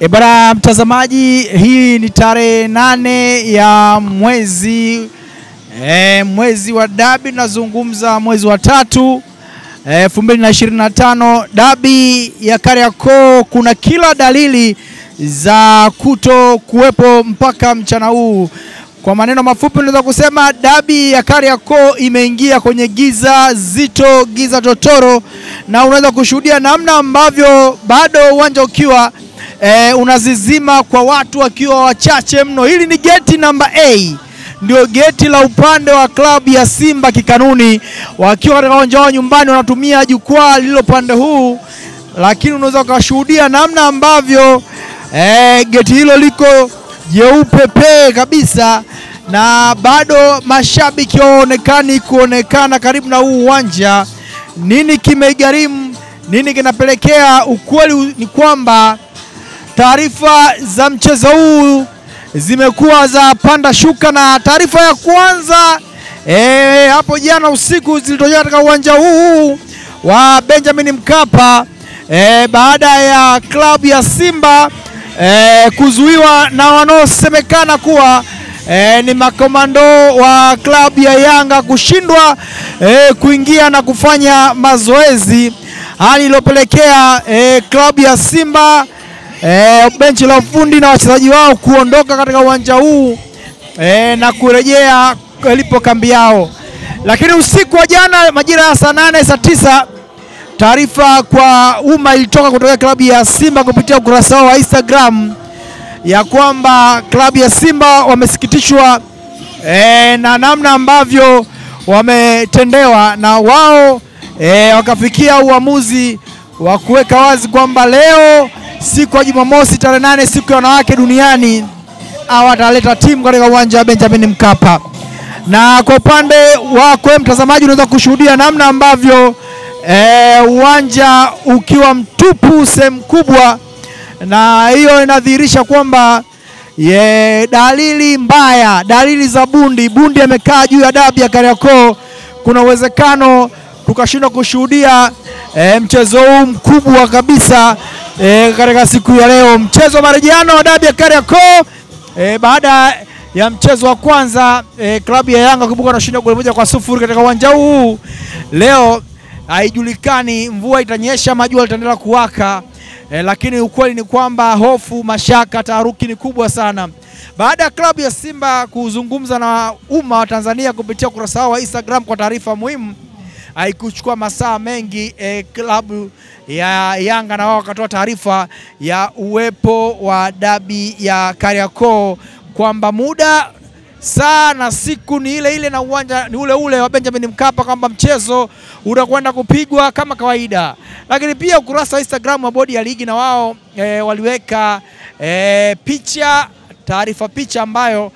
Bwana mtazamaji, hii ni tarehe 8 ya mwezi wa dabi, nazungumza mwezi wa 3 2025. Dabi ya Kariakoo, kuna kila dalili za kuto kuwepo mpaka mchana huu. Kwa maneno mafupi naweza kusema dabi ya Kariakoo imeingia kwenye giza zito, giza totoro, na unaweza kushuhudia namna ambavyo bado uwanja ukiwa unazizima kwa watu wakiwa wachache mno. Hili ni geti namba A, ndio geti la upande wa klabu ya Simba kikanuni, wakiwa katika uwanja wao nyumbani wanatumia jukwaa lilo pande huu, lakini unaweza kushuhudia namna ambavyo geti hilo liko jeupe pe kabisa, na bado mashabiki waonekani kuonekana karibu na huu uwanja. Nini kimegharimu? Nini kinapelekea? Ukweli ni kwamba taarifa za mchezo huu zimekuwa za panda shuka, na taarifa ya kwanza hapo jana usiku zilitokea katika uwanja huu wa Benjamin Mkapa baada ya klabu ya Simba kuzuiwa na wanaosemekana kuwa ni makomando wa klabu ya Yanga kushindwa kuingia na kufanya mazoezi, hali iliyopelekea klabu ya Simba benchi la ufundi na wachezaji wao kuondoka katika uwanja huu na kurejea ilipo kambi yao. Lakini usiku wa jana majira ya saa 8 saa 9 taarifa kwa umma ilitoka kutoka klabu ya Simba kupitia ukurasa wao wa Instagram ya kwamba klabu ya Simba wamesikitishwa na namna ambavyo wametendewa, na wao wakafikia uamuzi wa kuweka wazi kwamba leo siku ya Jumamosi tarehe 8, siku ya wanawake duniani, hawataleta timu katika uwanja wa Benjamin Mkapa. Na kwa upande wako mtazamaji, unaweza kushuhudia namna ambavyo uwanja ukiwa mtupu sehemu kubwa, na hiyo inadhihirisha kwamba dalili mbaya, dalili za bundi amekaa juu ya dabi ya Kariakoo. Kuna uwezekano tukashindwa kushuhudia mchezo huu mkubwa kabisa katika siku ya leo, mchezo wa marejeano wa dabi ya Kariakoo. Baada ya mchezo wa kwanza klabu ya Yanga kubuka na shinda goli 1-0 katika uwanja huu. Leo haijulikani mvua itanyesha, majua litaendelea kuwaka, lakini ukweli ni kwamba hofu, mashaka, taharuki ni kubwa sana. Baada ya klabu ya Simba kuzungumza na umma wa Tanzania kupitia ukurasa wao wa Instagram kwa taarifa muhimu, haikuchukua masaa mengi klabu ya Yanga na wao wakatoa taarifa ya uwepo wa dabi ya Kariakoo, kwamba muda, saa na siku ni ile na uwanja ni ule wa Benjamin Mkapa, kwamba mchezo utakwenda kupigwa kama kawaida. Lakini pia ukurasa wa Instagram wa bodi ya ligi na wao waliweka picha ambayo